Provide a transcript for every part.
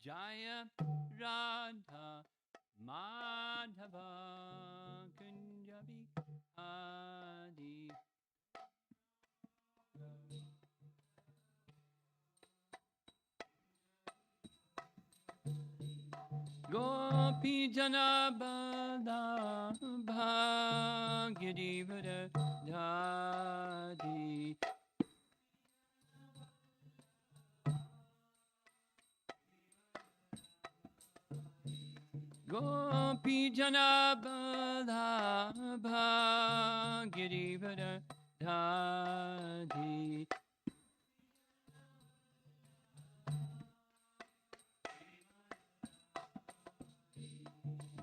Jaya Radha Madhava Kunjabi Adi. Gopi Jana Bala Bhagirivara Dadi. Gopi Jana Bala Bhagirivara Dadi.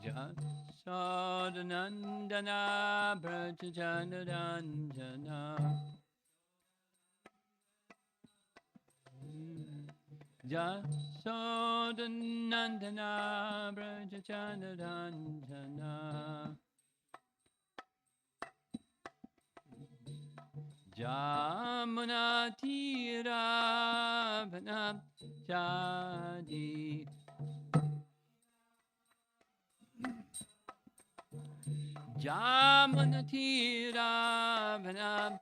Jasodanandana Brajajanaranjana Jasodanandana Brajajanaranjana Jamunatira Vanam Jadi Jamunatira Vanam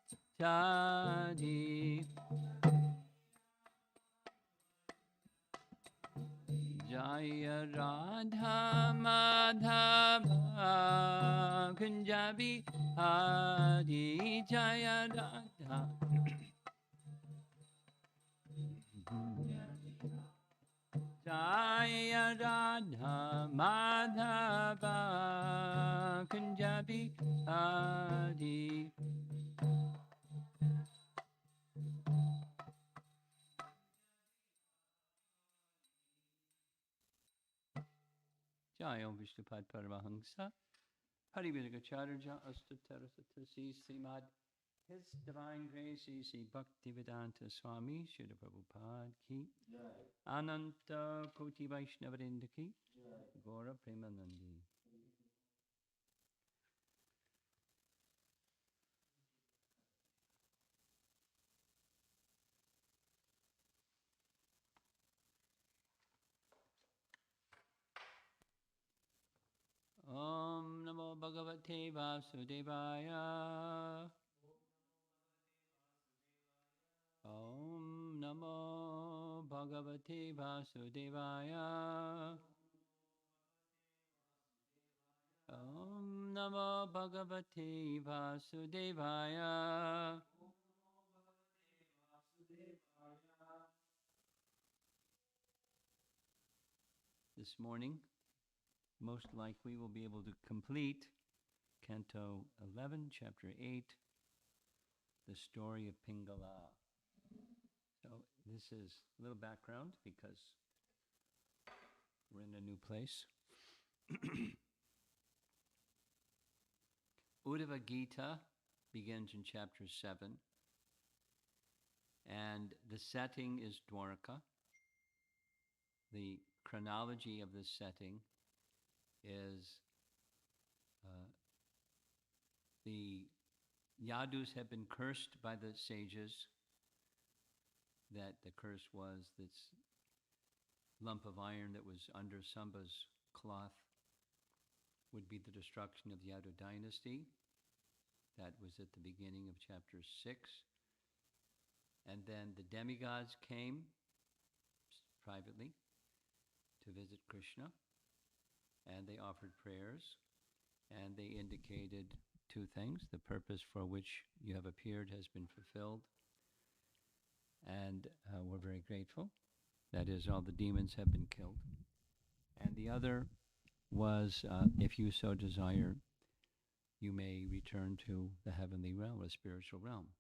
Jadi Jaya Radha Madhava Kunjabi Adi Jaya Radha Jaya Radha Madhava Kunjabi Adi. Jaya Om Vishnupad Paramahamsa Pariviraga Astatarasatasi Srimad His Divine Grace Sri Bhaktivedanta Swami Srila Prabhupada Ki Ananta Koti Vaishnavarinda Ki Gaura Premanandi. Om Namo Bhagavate Vasudevaya. Om Namo Bhagavate Vasudevaya. Om Namo Bhagavate Vasudevaya. This morning, most likely we'll be able to complete Canto 11, Chapter 8, the story of Pingala. So this is a little background because we're in a new place. Uddhava Gita begins in Chapter 7, and the setting is Dwarka. The chronology of this setting is the Yadus have been cursed by the sages, that the curse was this lump of iron that was under Samba's cloth would be the destruction of the Yadu dynasty. That was at the beginning of Chapter 6. And then the demigods came privately to visit Krishna, and they offered prayers, and they indicated two things: the purpose for which you have appeared has been fulfilled, and we're very grateful. That is, all the demons have been killed. And the other was, if you so desire, you may return to the heavenly realm, the spiritual realm.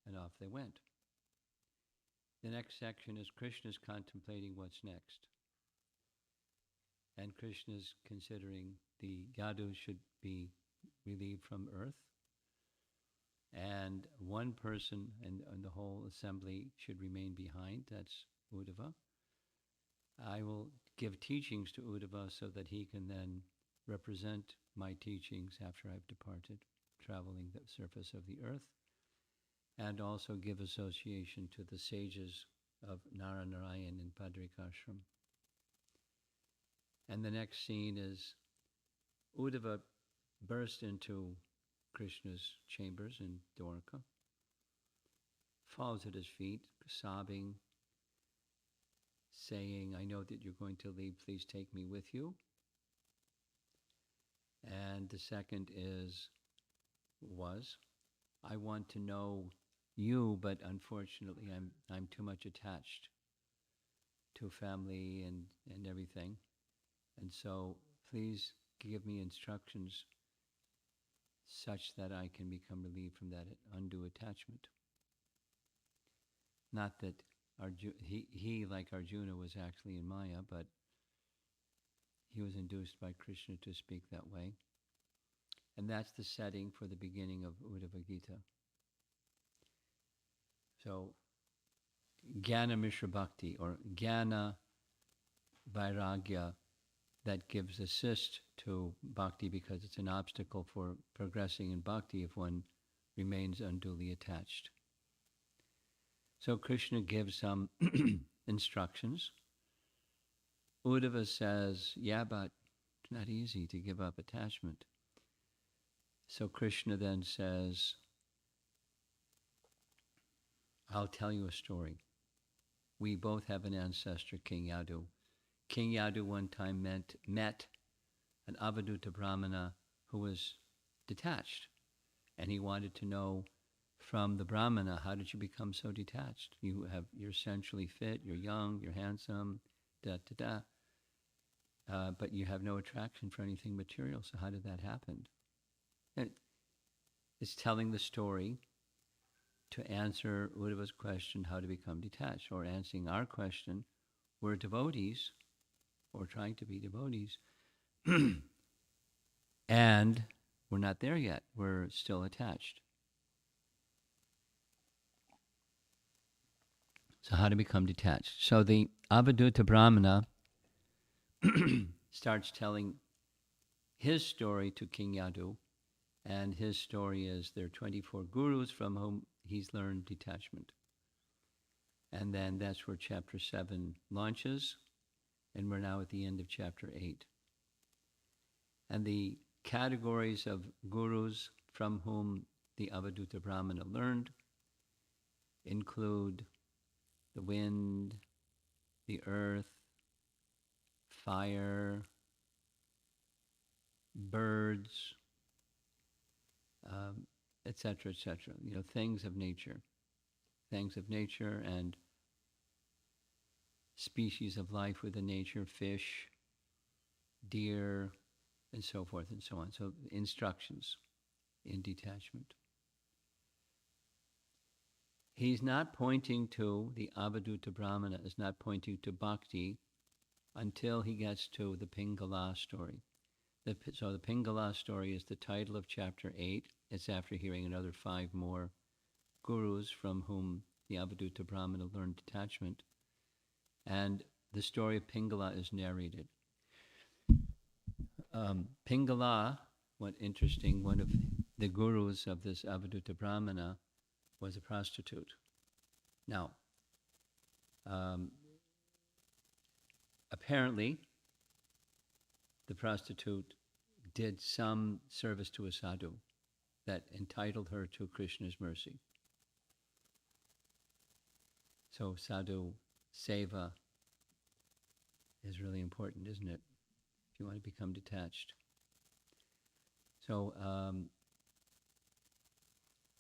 And off they went. The next section is Krishna's contemplating what's next. And Krishna's considering the Yadus should be relieved from earth, and one person in the whole assembly should remain behind. That's Uddhava. I will give teachings to Uddhava so that he can then represent my teachings after I've departed, traveling the surface of the earth, and also give association to the sages of Naranarayan in Padrikashram. And the next scene is Uddhava burst into Krishna's chambers in Dwarka, falls at his feet, sobbing, saying, I know that you're going to leave, please take me with you. And the second was, I want to know you, but unfortunately I'm too much attached to family and everything. And so please give me instructions such that I can become relieved from that undue attachment. Not that he, like Arjuna, was actually in Maya, but he was induced by Krishna to speak that way. And that's the setting for the beginning of Uddhava Gita. So, Jnana Mishra Bhakti, or Jnana Vairagya, that gives assist to Bhakti because it's an obstacle for progressing in Bhakti if one remains unduly attached. So Krishna gives some instructions. Uddhava says, yeah, but it's not easy to give up attachment. So Krishna then says, I'll tell you a story. We both have an ancestor, King Yadu. King Yadu one time met an Avadhuta Brahmana who was detached. And he wanted to know from the Brahmana, how did you become so detached? You're essentially fit, you're young, you're handsome, but you have no attraction for anything material. So how did that happen? And it's telling the story to answer Uddhava's question, how to become detached, or answering our question, we're devotees, or trying to be devotees, and we're not there yet. We're still attached. So how to become detached? So the Avadhuta Brahmana starts telling his story to King Yadu, and his story is there are 24 gurus from whom he's learned detachment. And then that's where chapter 7 launches, and we're now at the end of chapter 8. And the categories of gurus from whom the Avadhuta Brahmana learned include the wind, the earth, fire, birds, etc., etc. Things of nature and species of life within nature, fish, deer, and so forth and so on. So instructions in detachment. He's not pointing to, the Avadhuta Brahmana is not pointing to bhakti until he gets to the Pingala story. So the Pingala story is the title of chapter 8. It's after hearing another 5 more gurus from whom the Avadhuta Brahmana learned detachment. And the story of Pingala is narrated. Pingala, one of the gurus of this Avadhuta Brahmana was a prostitute. Now, apparently, the prostitute did some service to a sadhu that entitled her to Krishna's mercy. So sadhu seva is really important, isn't it? If you want to become detached. So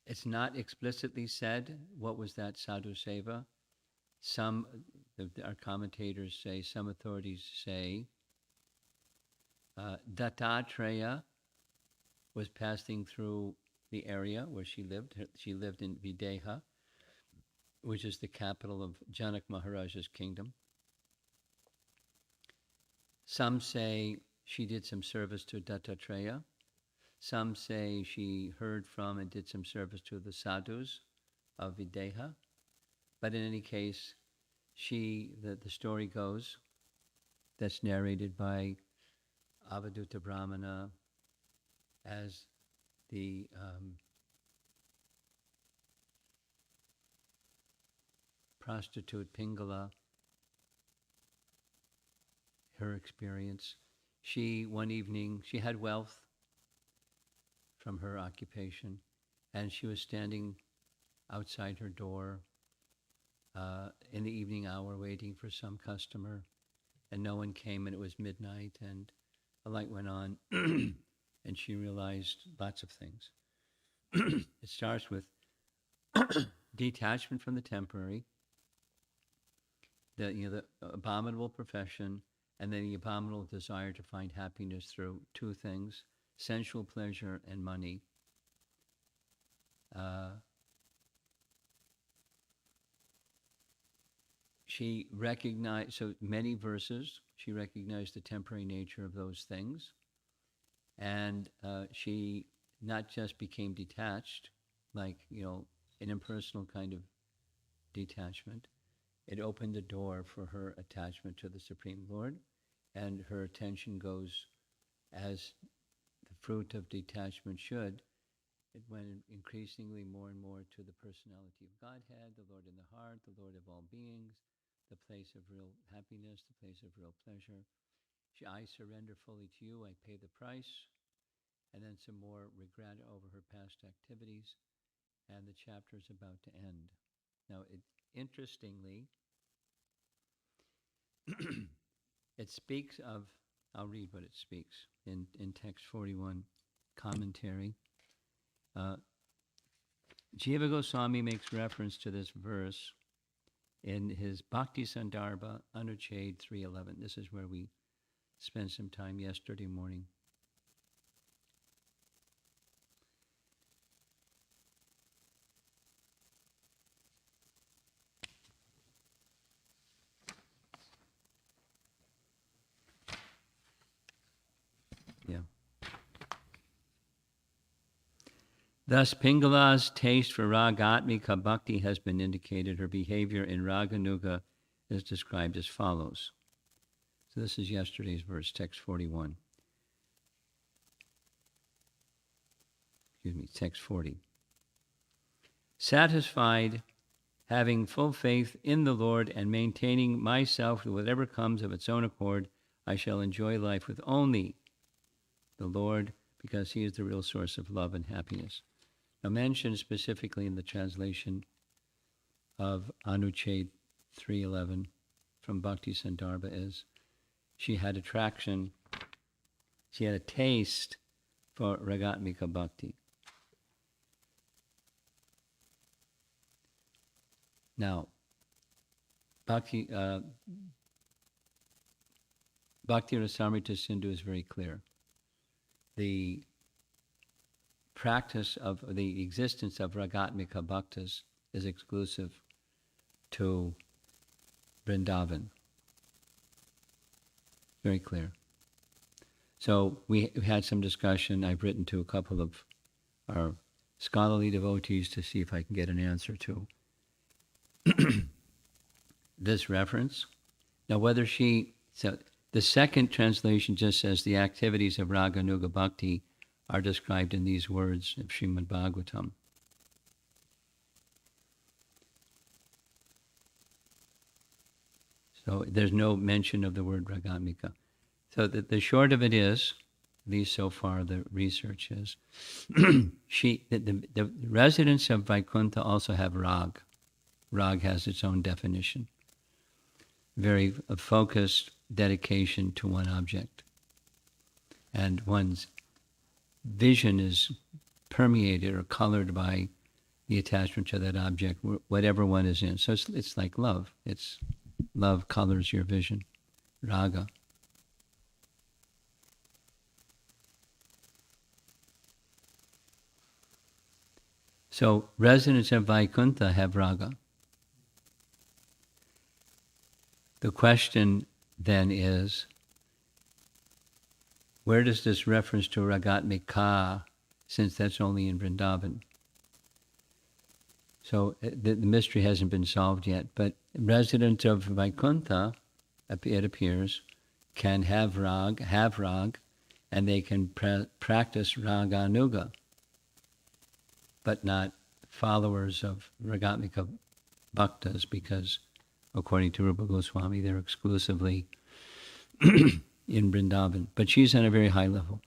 it's not explicitly said what was that sadhu seva. Our commentators say, some authorities say, Dattatreya was passing through the area where she lived. She lived in Videha, which is the capital of Janak Maharaja's kingdom. Some say she did some service to Dattatreya. Some say she heard from and did some service to the sadhus of Videha. But in any case, the story goes, that's narrated by Avadhuta Brahmana as the prostitute Pingala, her experience. One evening, she had wealth from her occupation, and she was standing outside her door in the evening hour waiting for some customer, and no one came, and it was midnight, and a light went on, and she realized lots of things. It starts with detachment from the temporary, the abominable profession, and then the abominable desire to find happiness through two things: sensual pleasure and money. She recognized, so many verses, she recognized the temporary nature of those things. And she not just became detached, like, an impersonal kind of detachment. It opened the door for her attachment to the Supreme Lord, and her attention goes, as the fruit of detachment should, it went increasingly more and more to the personality of Godhead, the Lord in the heart, the Lord of all beings, the place of real happiness, the place of real pleasure. I surrender fully to you, I pay the price. And then some more regret over her past activities, and the chapter is about to end. Now, interestingly, it speaks of, I'll read what it speaks in text 41 commentary. Jiva Goswami makes reference to this verse in his Bhakti Sandarbha Anuchhed 311. This is where we spent some time yesterday morning. Thus, Pingala's taste for Ragatmika Bhakti has been indicated. Her behavior in Raganuga is described as follows. So this is yesterday's verse, text 41. Text 40. Satisfied, having full faith in the Lord and maintaining myself with whatever comes of its own accord, I shall enjoy life with only the Lord, because he is the real source of love and happiness. Now, mentioned specifically in the translation of Anuchhed 311 from Bhakti Sandarbha is, she had attraction, she had a taste for Ragatmika Bhakti. Now, Bhakti Rasamrita Sindhu is very clear. The practice of the existence of Ragatmika Bhaktas is exclusive to Vrindavan. Very clear. So we had some discussion. I've written to a couple of our scholarly devotees to see if I can get an answer to this reference. Now, so the second translation just says the activities of Raganuga Bhakti are described in these words of Srimad Bhagavatam. So there's no mention of the word Ragatmika. So the short of it is, at least so far the research is, the residents of Vaikuntha also have rag. Rag has its own definition. Very focused dedication to one object. And one's vision is permeated or colored by the attachment to that object, whatever one is in. So it's like love. Love colors your vision. Raga. So residents of Vaikuntha have raga. The question then is, where does this reference to Ragatmika, since that's only in Vrindavan? So the mystery hasn't been solved yet, but residents of Vaikuntha, it appears, can have rag, and they can practice Raganuga, but not followers of Ragatmika Bhaktas, because According to Rupa Goswami, they're exclusively in Vrindavan. But she's on a very high level,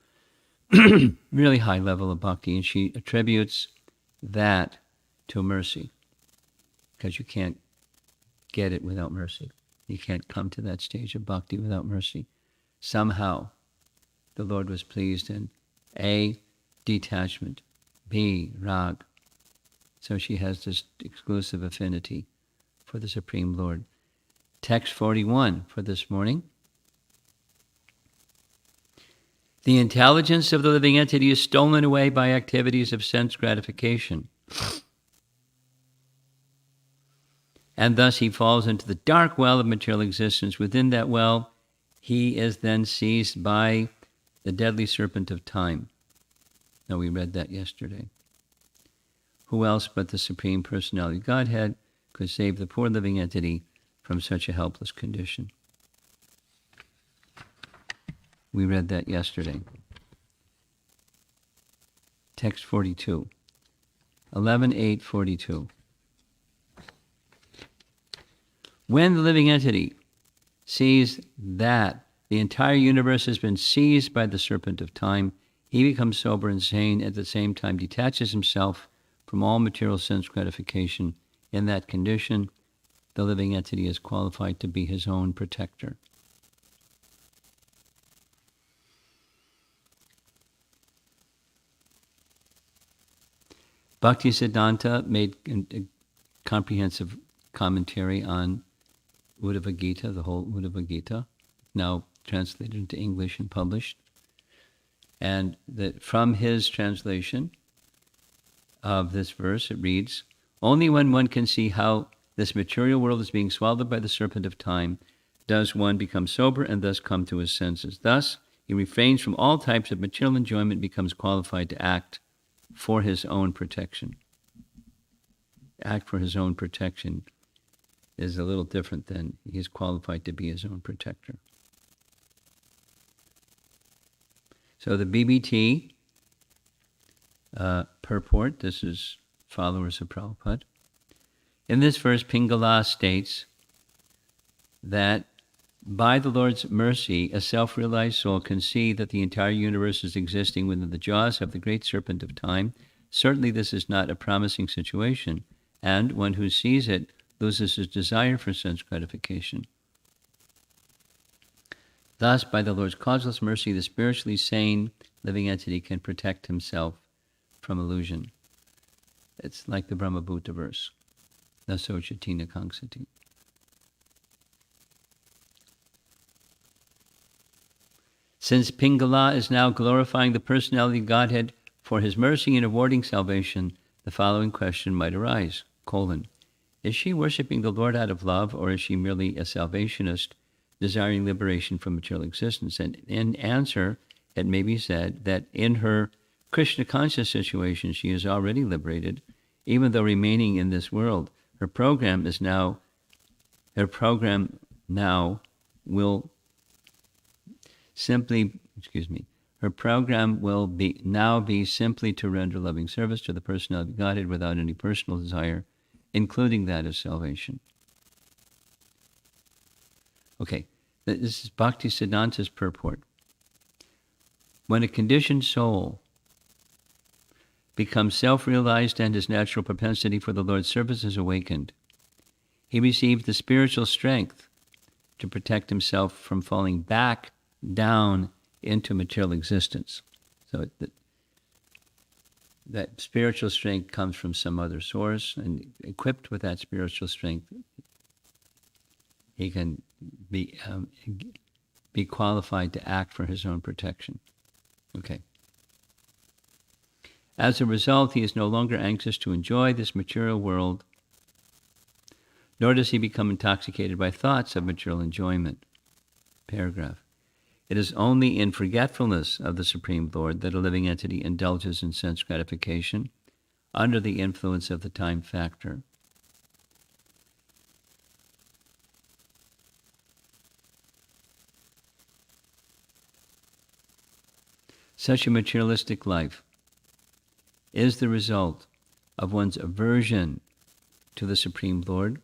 really high level of bhakti, and she attributes that to mercy, because you can't get it without mercy. You can't come to that stage of bhakti without mercy. Somehow, the Lord was pleased in A, detachment, B, rag. So she has this exclusive affinity for the Supreme Lord. Text 41 for this morning. The intelligence of the living entity is stolen away by activities of sense gratification. And thus he falls into the dark well of material existence. Within that well, he is then seized by the deadly serpent of time. Now, we read that yesterday. Who else but the Supreme Personality of Godhead could save the poor living entity from such a helpless condition? We read that yesterday. Text 42. 11.8.42. When the living entity sees that the entire universe has been seized by the serpent of time, he becomes sober and sane, at the same time detaches himself from all material sense gratification. In that condition, the living entity is qualified to be his own protector. Bhaktisiddhanta made a comprehensive commentary on Uddhava Gita, the whole Uddhava Gita, now translated into English and published. And that from his translation of this verse, it reads, only when one can see how this material world is being swallowed by the serpent of time does one become sober and thus come to his senses. Thus, he refrains from all types of material enjoyment and becomes qualified to act for his own protection. Act for his own protection is a little different than he's qualified to be his own protector. So the BBT purport, this is followers of Prabhupada. In this verse, Pingala states that by the Lord's mercy, a self-realized soul can see that the entire universe is existing within the jaws of the great serpent of time. Certainly this is not a promising situation, and one who sees it loses his desire for sense gratification. Thus, by the Lord's causeless mercy, the spiritually sane living entity can protect himself from illusion. It's like the Brahmabhuta verse. Naso chatina kangsati. Since Pingala is now glorifying the personality of Godhead for his mercy in awarding salvation, the following question might arise, : is she worshiping the Lord out of love, or is she merely a salvationist desiring liberation from material existence? And in answer, it may be said that in her Krishna conscious situation, she is already liberated, even though remaining in this world. Her program now will be simply to render loving service to the personality of Godhead without any personal desire, including that of salvation. Okay, this is Bhaktisiddhanta's purport. When a conditioned soul becomes self-realized and his natural propensity for the Lord's service is awakened, he receives the spiritual strength to protect himself from falling back down into material existence. So that spiritual strength comes from some other source, and equipped with that spiritual strength, he can be qualified to act for his own protection. Okay. As a result, he is no longer anxious to enjoy this material world, nor does he become intoxicated by thoughts of material enjoyment. Paragraph. It is only in forgetfulness of the Supreme Lord that a living entity indulges in sense gratification under the influence of the time factor. Such a materialistic life is the result of one's aversion to the Supreme Lord,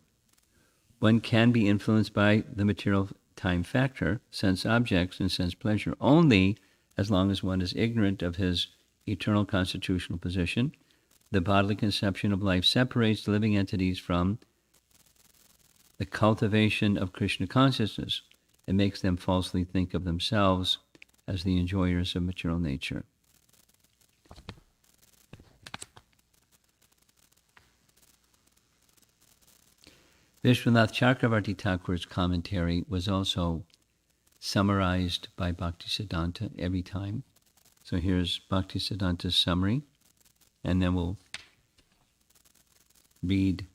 one can be influenced by the material time factor, sense objects, and sense pleasure only as long as one is ignorant of his eternal constitutional position. The bodily conception of life separates living entities from the cultivation of Krishna consciousness. It makes them falsely think of themselves as the enjoyers of material nature. Vishwanath Chakravarti Thakur's commentary was also summarized by Bhaktisiddhanta every time. So here's Bhaktisiddhanta's summary, and then we'll read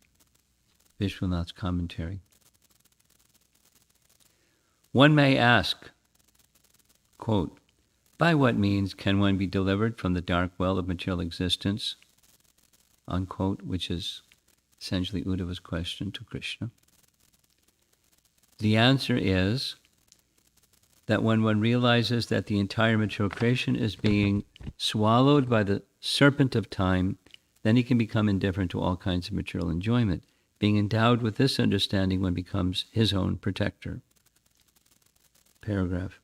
Vishwanath's commentary. One may ask, quote, by what means can one be delivered from the dark well of material existence, unquote, which is essentially Uddhava's question to Krishna. The answer is that when one realizes that the entire material creation is being swallowed by the serpent of time, then he can become indifferent to all kinds of material enjoyment. Being endowed with this understanding, one becomes his own protector. Paragraph.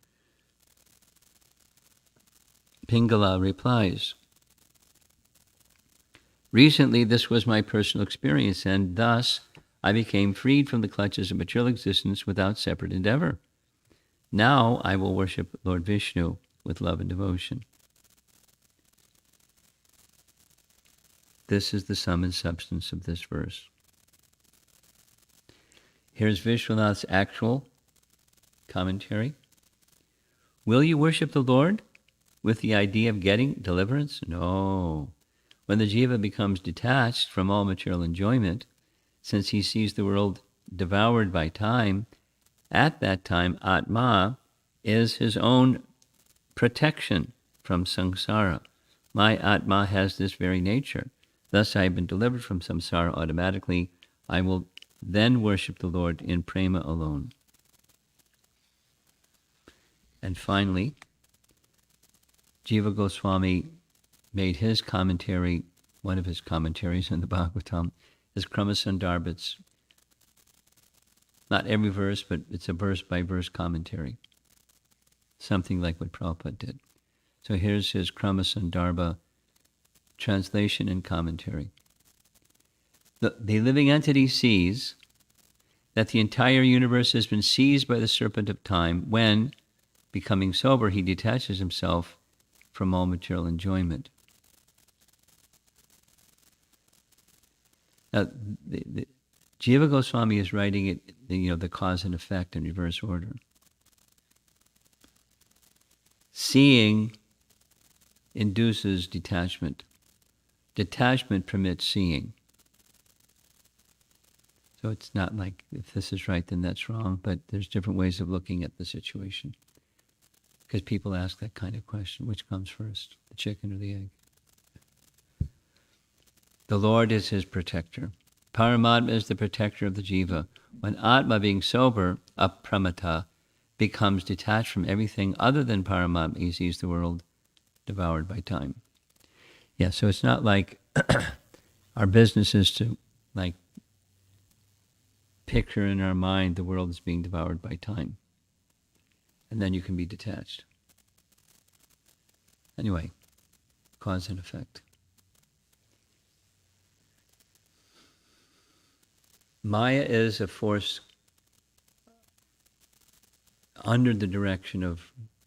Pingala replies, recently this was my personal experience, and thus I became freed from the clutches of material existence without separate endeavor. Now I will worship Lord Vishnu with love and devotion. This is the sum and substance of this verse. Here's Vishwanath's actual commentary. Will you worship the Lord with the idea of getting deliverance? No. When the jiva becomes detached from all material enjoyment, since he sees the world devoured by time, at that time Atma is his own protection from samsara. My Atma has this very nature. Thus I have been delivered from samsara automatically. I will then worship the Lord in prema alone. And finally, Jiva Goswami made his commentary, one of his commentaries in the Bhagavatam, is Kramasandarbh's, not every verse, but it's a verse-by-verse commentary, something like what Prabhupada did. So here's his Kramasandarbha translation and commentary. The living entity sees that the entire universe has been seized by the serpent of time when, becoming sober, he detaches himself from all material enjoyment. Now, the Jiva Goswami is writing it, the cause and effect in reverse order. Seeing induces detachment. Detachment permits seeing. So it's not like if this is right, then that's wrong, but there's different ways of looking at the situation. Because people ask that kind of question, which comes first, the chicken or the egg? The Lord is his protector. Paramatma is the protector of the jiva. When Atma, being sober, apramata, becomes detached from everything other than Paramatma, he sees the world devoured by time. Yeah, so it's not like our business is to picture in our mind the world is being devoured by time. And then you can be detached. Anyway, cause and effect. Maya is a force under the direction of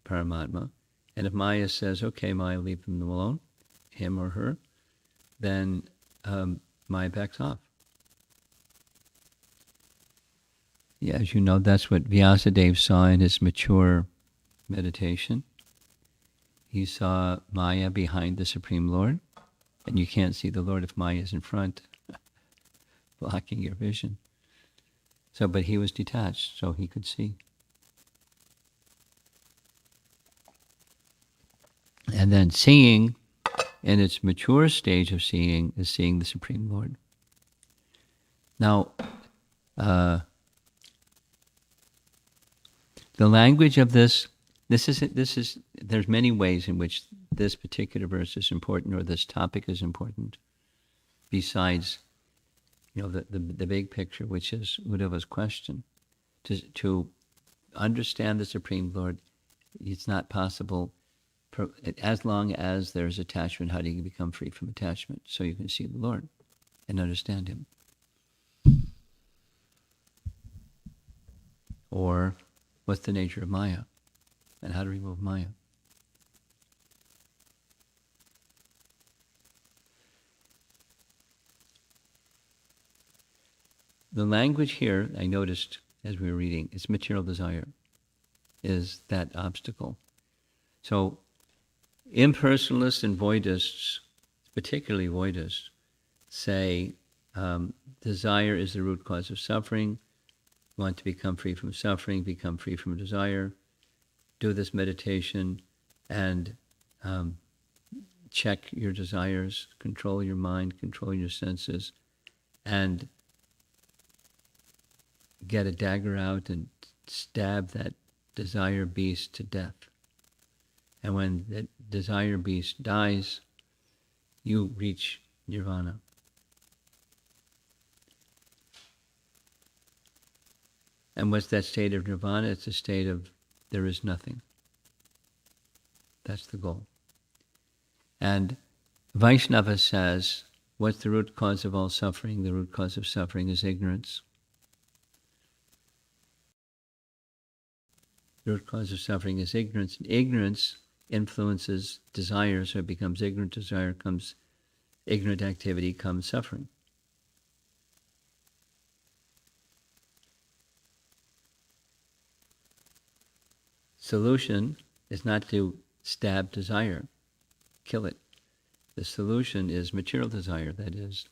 Paramatma. And if Maya says, okay, Maya, leave him alone, him or her, then Maya backs off. Yeah, as you know, that's what Vyasadeva saw in his mature meditation. He saw Maya behind the Supreme Lord, and you can't see the Lord if Maya is in front, blocking your vision. So, but he was detached, so he could see. And then seeing, in its mature stage of seeing, is seeing the Supreme Lord. Now, the language of this is, there's many ways in which this particular verse is important, or this topic is important, besides the big picture, which is Uddhava's question. To understand the Supreme Lord, it's not possible as long as there's attachment. How do you become free from attachment? So you can see the Lord and understand Him. Or what's the nature of Maya and how to remove Maya? The language here, I noticed as we were reading, is material desire, is that obstacle. So impersonalists and voidists, particularly voidists, say desire is the root cause of suffering. You want to become free from suffering, become free from desire. Do this meditation and check your desires, control your mind, control your senses, and get a dagger out and stab that desire beast to death. And when that desire beast dies, you reach nirvana. And what's that state of nirvana? It's a state of there is nothing. That's the goal. And Vaishnava says, what's the root cause of all suffering? The root cause of suffering is ignorance. The root cause of suffering is ignorance. And ignorance influences desire, so it becomes ignorant desire, comes ignorant activity, comes suffering. Solution is not to stab desire, kill it. The solution is material desire, that is,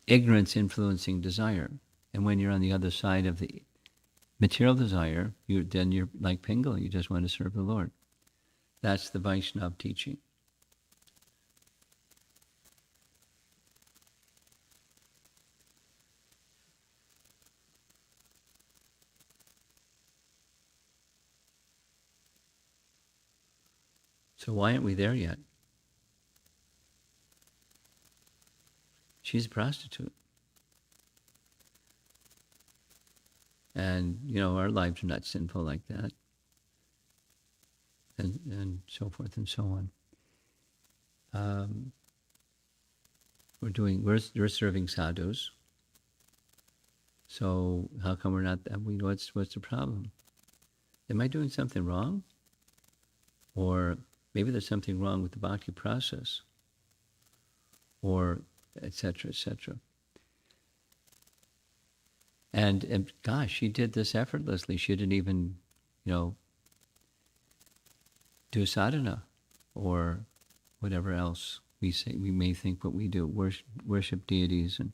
ignorance influencing desire. And when you're on the other side of the material desire, then you're like Pingala, you just want to serve the Lord. That's the Vaishnava teaching. So why aren't we there yet? She's a prostitute. And, our lives are not sinful like that. And so forth and so on. We're serving sadhus. So how come we're not, what's the problem? Am I doing something wrong? Or maybe there's something wrong with the bhakti process. Or etc., etc. And gosh, she did this effortlessly. She didn't even, do sadhana or whatever else we may think what we do, worship deities and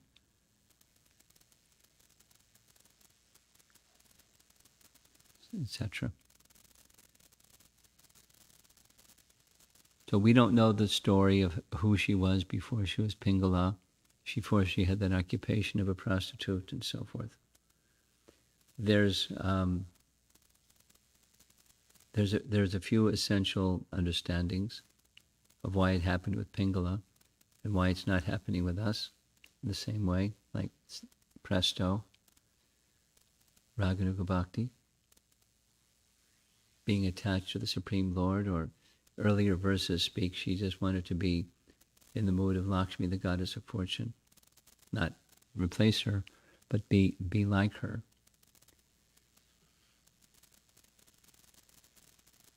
etc. So we don't know the story of who she was before she was Pingala, before she had that occupation of a prostitute and so forth. There's a few essential understandings of why it happened with Pingala and why it's not happening with us in the same way, like presto, Raganuga Bhakti, being attached to the Supreme Lord, or earlier verses speak, she just wanted to be in the mood of Lakshmi, the goddess of fortune, not replace her, but be like her.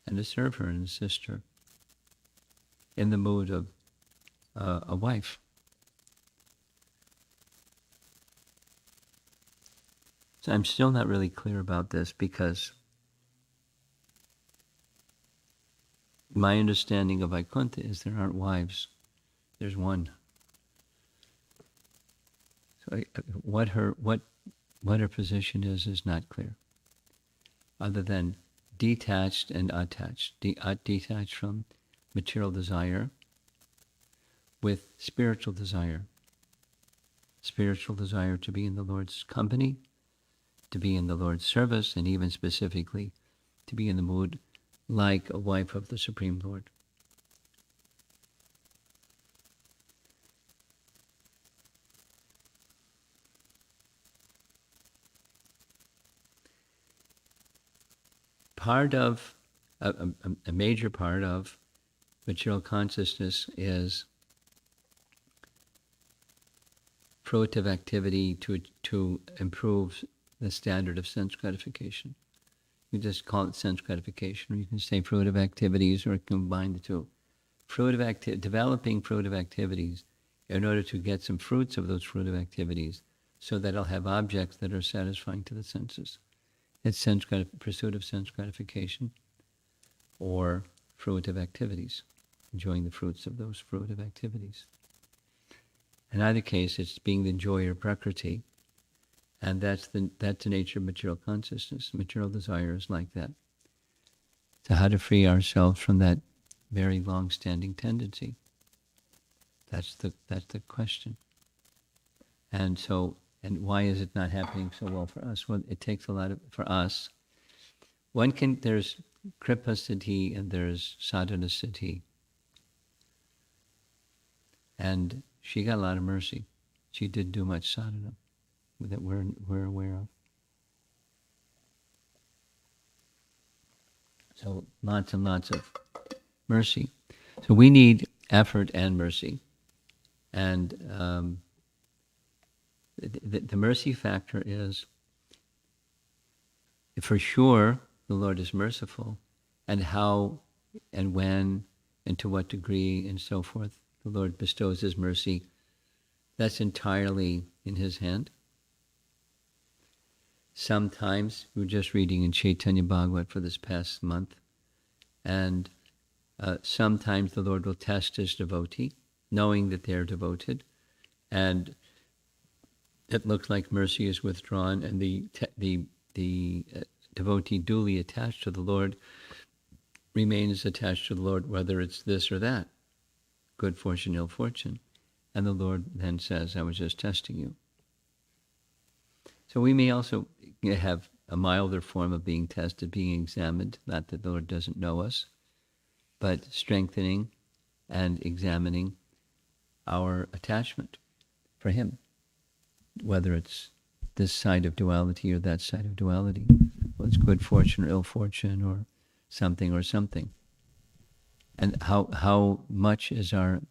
And to serve her and assist her in the mood of a wife. So I'm still not really clear about this because my understanding of Vaikuntha is there aren't wives, there's one. So what her position is not clear, other than detached and attached. Detached from material desire with spiritual desire. Spiritual desire to be in the Lord's company, to be in the Lord's service, and even specifically to be in the mood like a wife of the Supreme Lord. part of, a major part of material consciousness is fruitive activity to improve the standard of sense gratification. You just call it sense gratification, or you can say fruitive activities, or combine the two. Developing fruitive activities in order to get some fruits of those fruitive activities, so that I'll have objects that are satisfying to the senses. It's pursuit of sense gratification, or fruitive activities, enjoying the fruits of those fruitive activities. In either case, it's being the enjoyer of Prakriti, and that's the nature of material consciousness. Material desire is like that. So how to free ourselves from that very long-standing tendency? That's the question. And why is it not happening so well for us? Well, it takes a lot for us. There's kripa siddhi and there's sadhana siddhi. And she got a lot of mercy. She didn't do much sadhana that we're aware of. So lots and lots of mercy. So we need effort and mercy. And the mercy factor is, for sure, the Lord is merciful, and how and when and to what degree and so forth the Lord bestows His mercy, that's entirely in His hand. Sometimes, we were just reading in Chaitanya Bhagavat for this past month, and sometimes the Lord will test His devotee, knowing that they're devoted, and it looks like mercy is withdrawn, and the devotee duly attached to the Lord remains attached to the Lord, whether it's this or that, good fortune, ill fortune. And the Lord then says, I was just testing you. So we may also have a milder form of being tested, being examined, not that the Lord doesn't know us, but strengthening and examining our attachment for Him, whether it's this side of duality or that side of duality. Well, it's good fortune or ill fortune or something. And how much is our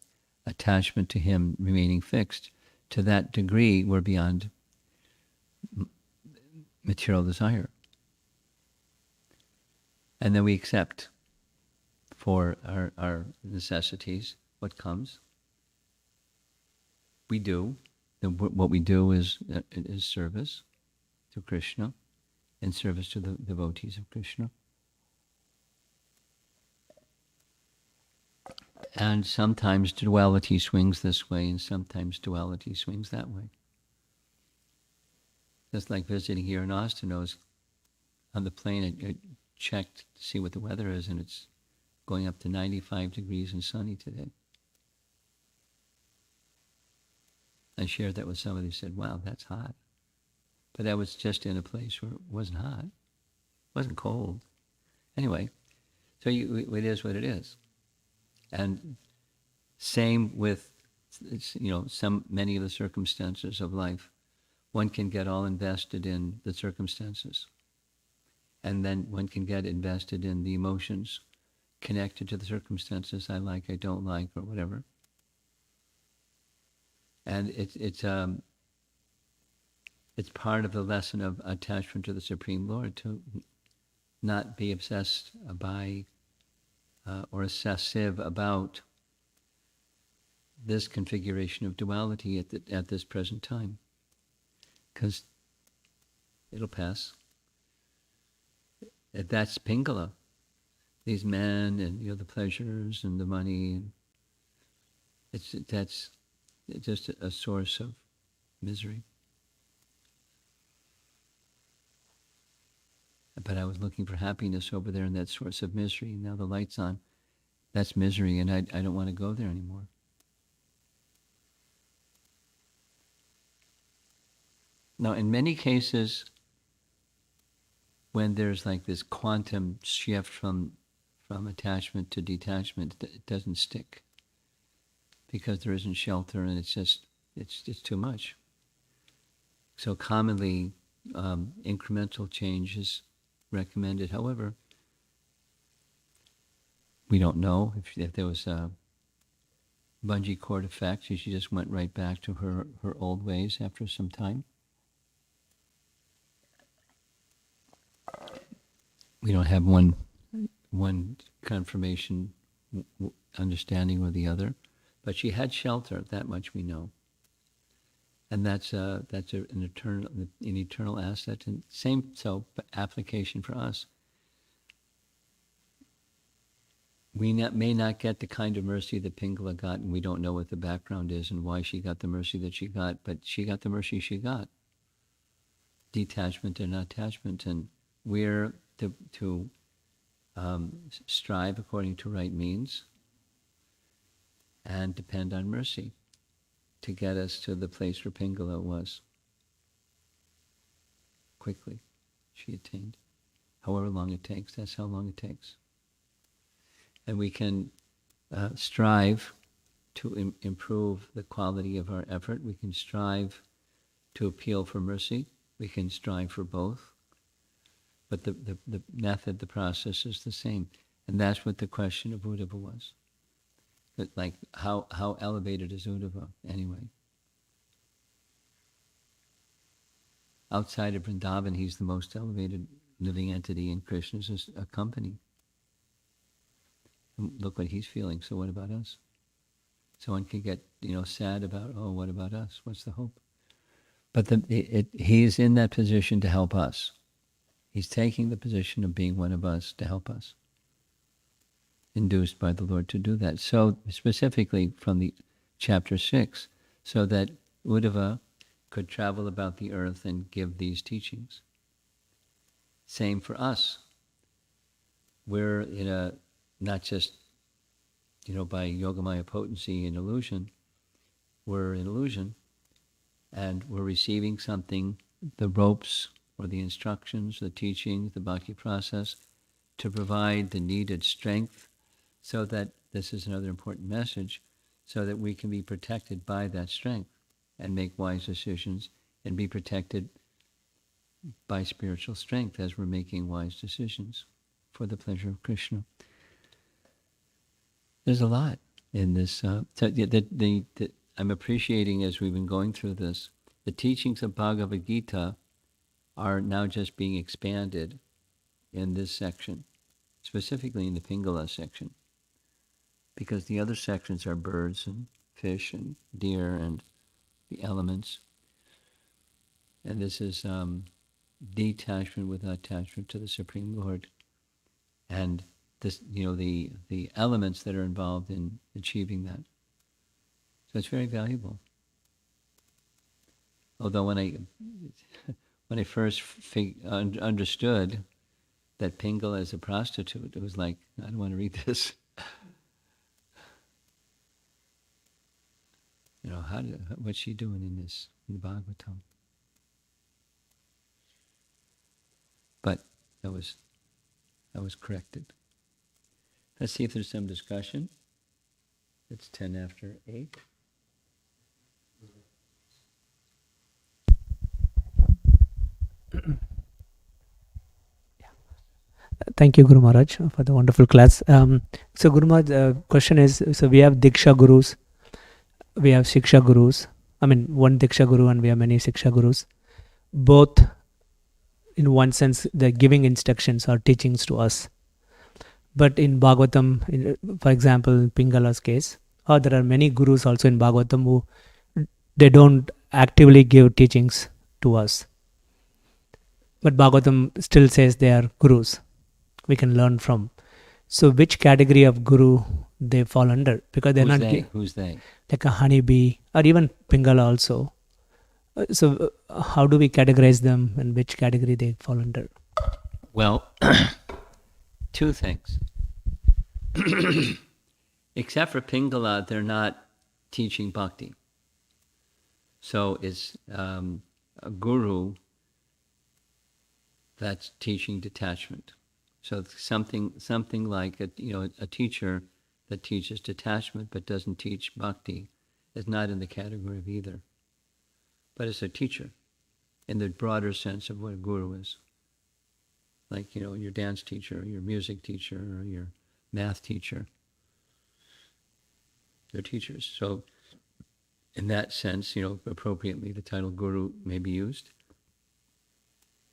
attachment to Him remaining fixed? To that degree, we're beyond material desire. And then we accept for our necessities what comes. We do. What we do is service to Krishna, and service to the devotees of Krishna. And sometimes duality swings this way, and sometimes duality swings that way. Just like visiting here in Austin, I was on the plane, I checked to see what the weather is, and it's going up to 95 degrees and sunny today. I shared that with somebody who said, wow, that's hot. But I was just in a place where it wasn't hot. It wasn't cold. Anyway, so it is what it is. And same with, many of the circumstances of life. One can get all invested in the circumstances. And then one can get invested in the emotions connected to the circumstances I like, I don't like, or whatever. And it's part of the lesson of attachment to the Supreme Lord, to not be obsessed by or obsessive about this configuration of duality at this present time, because it'll pass. That's Pingala. These men and the pleasures and the money. That's just a source of misery. But I was looking for happiness over there in that source of misery. Now the light's on. That's misery, and I don't want to go there anymore. Now, in many cases, when there's like this quantum shift from attachment to detachment, it doesn't stick, because there isn't shelter, and it's too much. So commonly, incremental change is recommended. However, We don't know if there was a bungee cord effect. She just went right back to her old ways after some time. We don't have one confirmation, understanding or the other, but she had shelter. That much we know, and that's an eternal asset. And same application for us. We may not get the kind of mercy that Pingala got, and we don't know what the background is and why she got the mercy that she got, but she got the mercy she got. Detachment and attachment, and we're to strive according to right means and depend on mercy to get us to the place where Pingala was. Quickly, she attained. However long it takes, that's how long it takes. And we can strive to improve the quality of our effort. We can strive to appeal for mercy. We can strive for both. But the method, the process is the same. And that's what the question of Uddhava was. That, like, how elevated is Uddhava anyway? Outside of Vrindavan, he's the most elevated living entity in Krishna's company. And look what he's feeling. So what about us? Someone could get sad about, oh, what about us? What's the hope? But he's in that position to help us. He's taking the position of being one of us to help us, induced by the Lord to do that. So specifically from the chapter 6, so that Uddhava could travel about the earth and give these teachings. Same for us. We're in a, not just, by Yogamaya potency and illusion, we're in illusion, and we're receiving something, the ropes or the instructions, the teachings, the bhakti process, to provide the needed strength so that, this is another important message, so that we can be protected by that strength and make wise decisions and be protected by spiritual strength as we're making wise decisions for the pleasure of Krishna. There's a lot in this. I'm appreciating, as we've been going through this, the teachings of Bhagavad Gita are now just being expanded in this section, specifically in the Pingala section, because the other sections are birds and fish and deer and the elements. And this is detachment with attachment to the Supreme Lord. And this, the elements that are involved in achieving that. So it's very valuable. Although when I first understood that Pingala is a prostitute, it was like, I don't want to read this. What's she doing in the Bhagavatam? But that was corrected. Let's see if there's some discussion. It's 10 after 8. Thank you, Guru Maharaj, for the wonderful class. So Guru Maharaj, the question is, so we have Diksha Gurus, we have Shiksha Gurus. I mean, one Diksha Guru and we have many Shiksha Gurus. Both, in one sense, they're giving instructions or teachings to us. But in Bhagavatam, for example, Pingala's case, or there are many Gurus also in Bhagavatam who, they don't actively give teachings to us. But Bhagavatam still says they are Gurus. We can learn from. So which category of Guru they fall under? Because they're Who's they? Like a honeybee, or even Pingala also. So how do we categorize them and which category they fall under? Well, two things. Except for Pingala, they're not teaching bhakti. So it's a guru that's teaching detachment. So something like a teacher that teaches detachment but doesn't teach bhakti is not in the category of either. But it's a teacher in the broader sense of what a guru is. Like, your dance teacher, or your music teacher, or your math teacher. They're teachers. So in that sense, appropriately, the title guru may be used.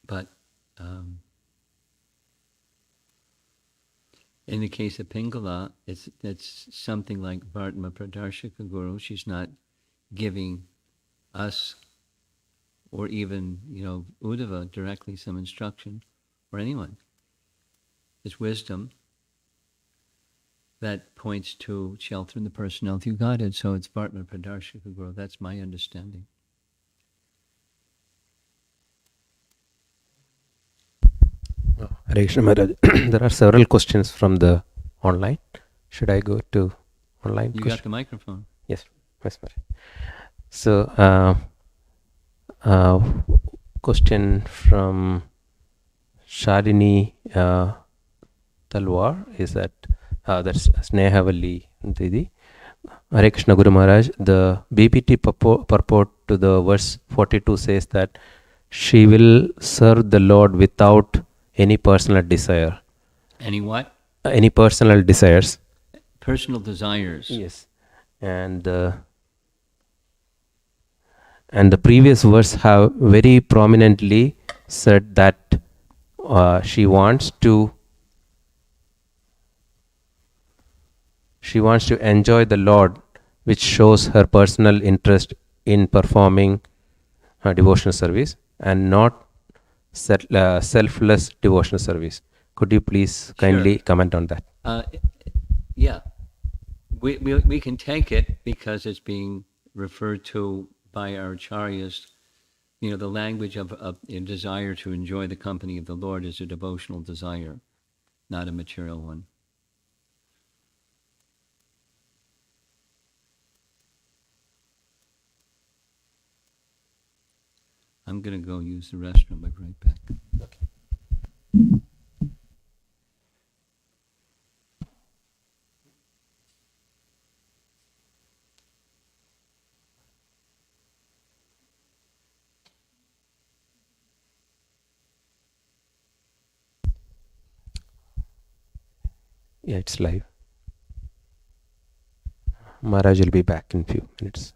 But in the case of Pingala, it's something like Bhartma Pradarshika Guru. She's not giving us or even, Uddhava directly some instruction, or anyone. It's wisdom that points to shelter in the personality of Godhead. So it's Bhartma Pradarshika Guru. That's my understanding. Hare Krishna Maharaj. There are several questions from the online. Should I go to online? You got the microphone. Yes, Maharaj. So, question from Shalini Talwar is that's Snehavalli Didi. Hare Krishna Guru Maharaj, the BPT purport to the verse 42 says that she will serve the Lord without any personal desire. Any what? Any personal desires. Personal desires. Yes. And the previous verse have very prominently said that she wants to enjoy the Lord, which shows her personal interest in performing devotional service and not selfless devotional service. Could you please kindly comment on that? Yeah. We can take it because it's being referred to by our acharyas. The language of a desire to enjoy the company of the Lord is a devotional desire, not a material one. I'm going to go use the restroom. I'll be right back. Okay. Yeah, it's live. Maharaj will be back in few minutes.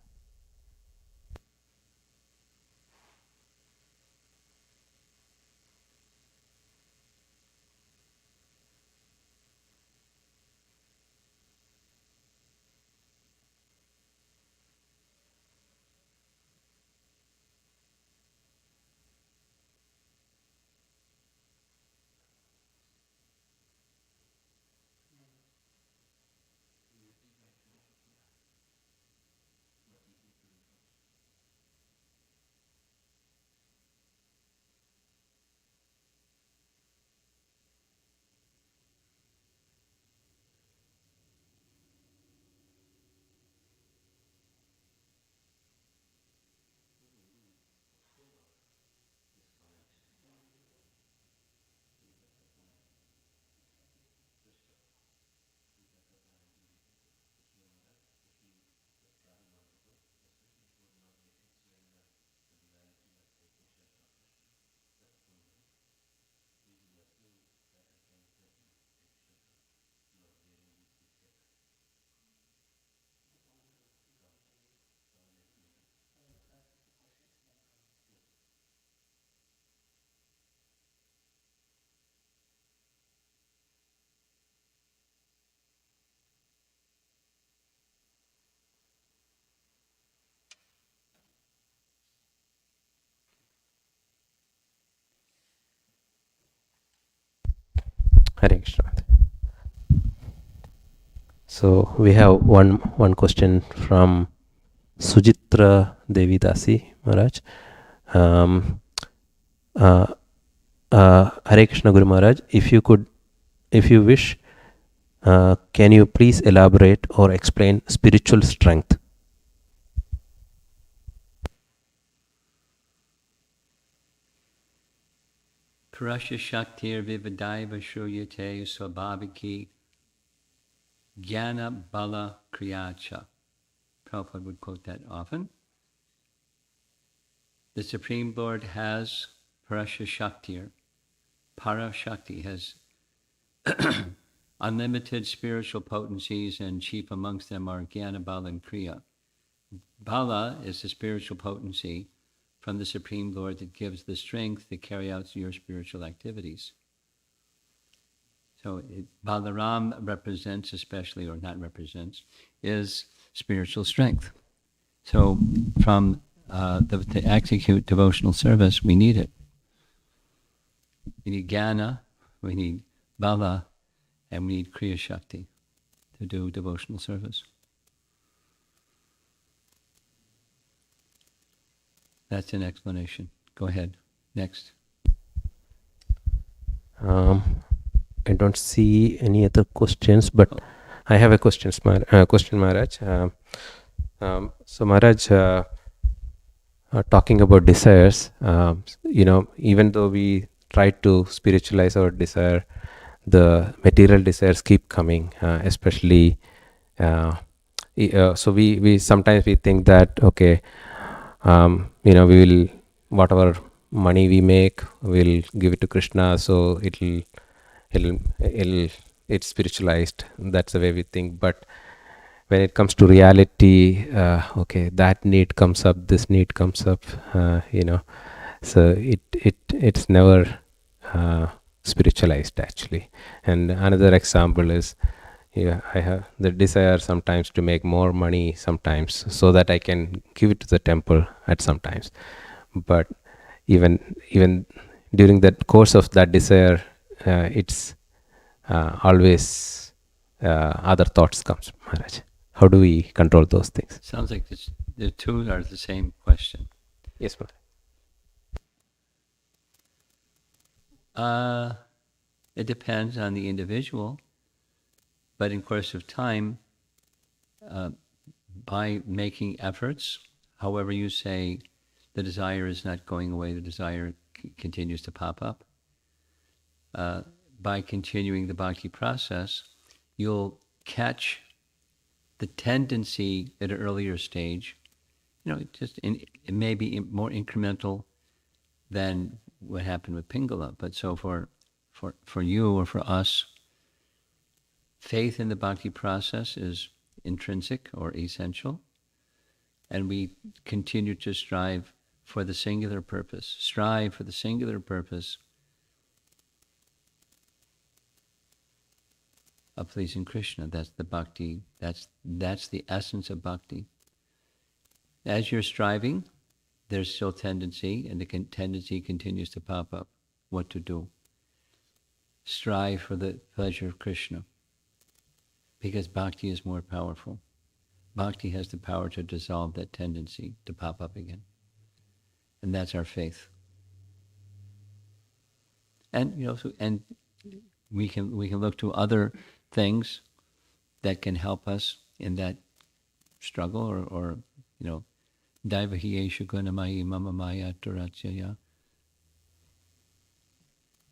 Hare Krishna. So we have one question from Sujitra Devi Dasi Maharaj. Hare Krishna Guru Maharaj, if you wish, can you please elaborate or explain spiritual strength? Parasya Shaktir Vivadaiva Shruyate Swabhaviki Jnana Bala Kriyacha. Prabhupada would quote that often. The Supreme Lord has Parasya Shaktir. Para Shakti has unlimited spiritual potencies, and chief amongst them are Jnana, Bala, and Kriya. Bala is the spiritual potency from the Supreme Lord that gives the strength to carry out your spiritual activities. So Balaram represents, especially, or not represents, is spiritual strength. So from to execute devotional service, we need it. We need Jnana, we need Bala, and we need Kriya Shakti to do devotional service. That's an explanation. Go ahead. Next. I don't see any other questions, but I have a question, Maharaj. So Maharaj, talking about desires, even though we try to spiritualize our desire, the material desires keep coming, especially. So we sometimes we think that we will, whatever money we make, we'll give it to Krishna, so it's spiritualized. That's the way we think. But when it comes to reality, that need comes up, this need comes up, so it's never spiritualized actually. And another example is, I have the desire sometimes to make more money sometimes, so that I can give it to the temple at sometimes. But even during that course of that desire, it's always other thoughts comes, Maharaj. How do we control those things? Sounds like the two are the same question. Yes, Maharaj. It depends on the individual, but in course of time, by making efforts, however you say, the desire is not going away, the desire continues to pop up. By continuing the bhakti process, you'll catch the tendency at an earlier stage. It may be more incremental than what happened with Pingala. But so for you or for us, faith in the bhakti process is intrinsic or essential, and we continue to strive for the singular purpose. Strive for the singular purpose of pleasing Krishna. That's the bhakti. That's the essence of bhakti. As you're striving, there's still tendency, and the tendency continues to pop up. What to do? Strive for the pleasure of Krishna, because bhakti is more powerful. Bhakti has the power to dissolve that tendency to pop up again, and that's our faith. And and we can look to other things that can help us in that struggle, or Daivahiyeshu gunamayi mama maya turatyaya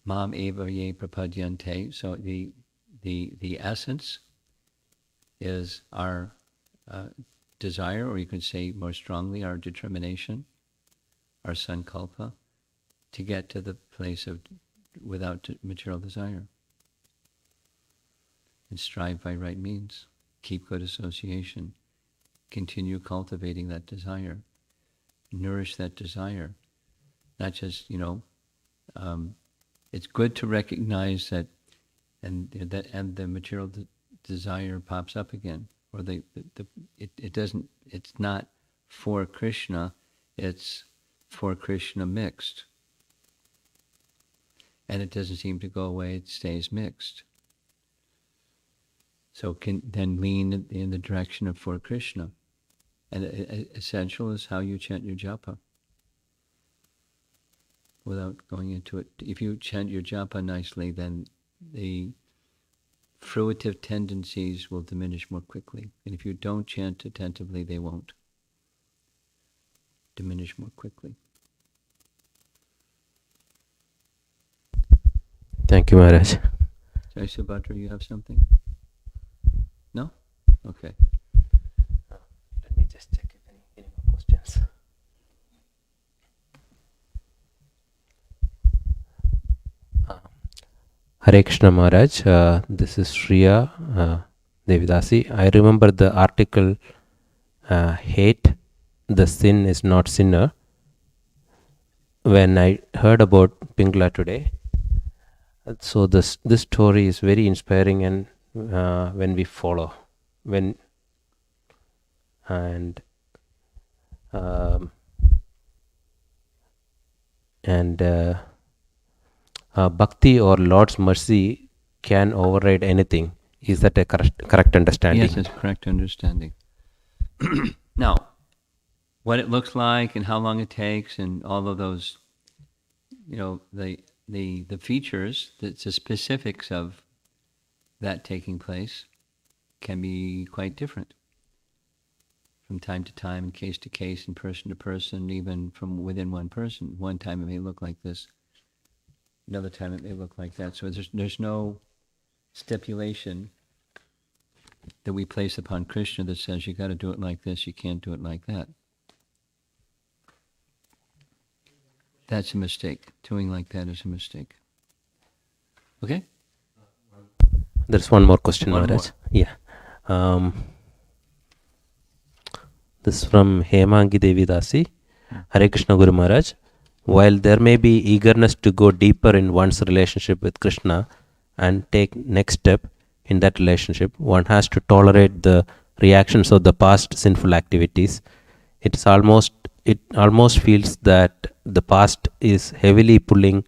mam eva ye prapadyante. So the essence is our desire, or you could say more strongly, our determination, our sankalpa, to get to the place of without material desire. And strive by right means. Keep good association. Continue cultivating that desire. Nourish that desire. Not just, it's good to recognize that, and the material desire pops up again, or it doesn't. It's not for Krishna. It's for Krishna mixed, and it doesn't seem to go away. It stays mixed. So can then lean in the direction of for Krishna. And essential is how you chant your japa. Without going into it, if you chant your japa nicely, then the fruitive tendencies will diminish more quickly. And if you don't chant attentively, they won't diminish more quickly. Thank you, Maharaj. Jai Subhadra, you have something? No? Okay. Let me just check if any more questions. Hare Krishna Maharaj, this is Shriya Devidasi. I remember the article, hate the sin is not sinner. When I heard about Pingala today, so this story is very inspiring, and when we follow, and bhakti or Lord's mercy can override anything. Is that a correct understanding? Yes, it's correct understanding. Now, what it looks like and how long it takes and all of those, the features, the specifics of that taking place can be quite different from time to time and case to case and person to person, even from within one person. One time it may look like this, another time it may look like that. So there's no stipulation that we place upon Krishna that says you got to do it like this, you can't do it like that. That's a mistake. Doing like that is a mistake. Okay? There's one more question, One Maharaj. Yeah. This is from Hemangi Devidasi. Hare Krishna Guru Maharaj. While there may be eagerness to go deeper in one's relationship with Krishna and take next step in that relationship, one has to tolerate the reactions of the past sinful activities. It almost feels that the past is heavily pulling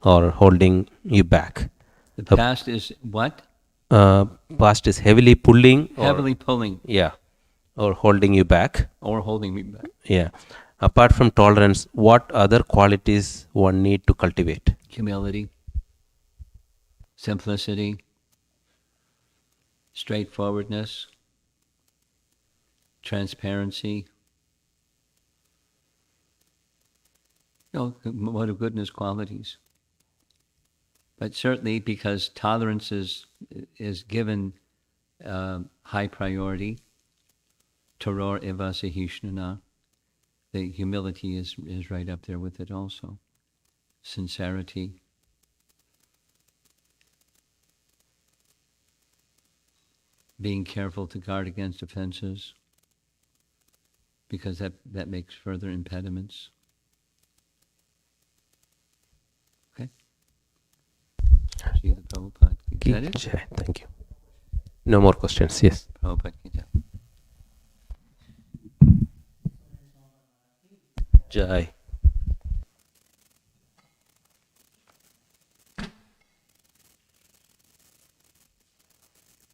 or holding you back. The past is what? Past is heavily pulling. Heavily pulling. Yeah. Or holding you back. Or holding me back. Yeah. Apart from tolerance, what other qualities one need to cultivate? Humility, simplicity, straightforwardness, transparency. What are goodness qualities? But certainly because tolerance is given high priority, Toror eva sahishnana, the humility is right up there with it also. Sincerity. Being careful to guard against offenses, because that makes further impediments. Okay? See the Prabhupada. Is that it? Thank you. No more questions. Yes. Prabhupada Gita. Jai.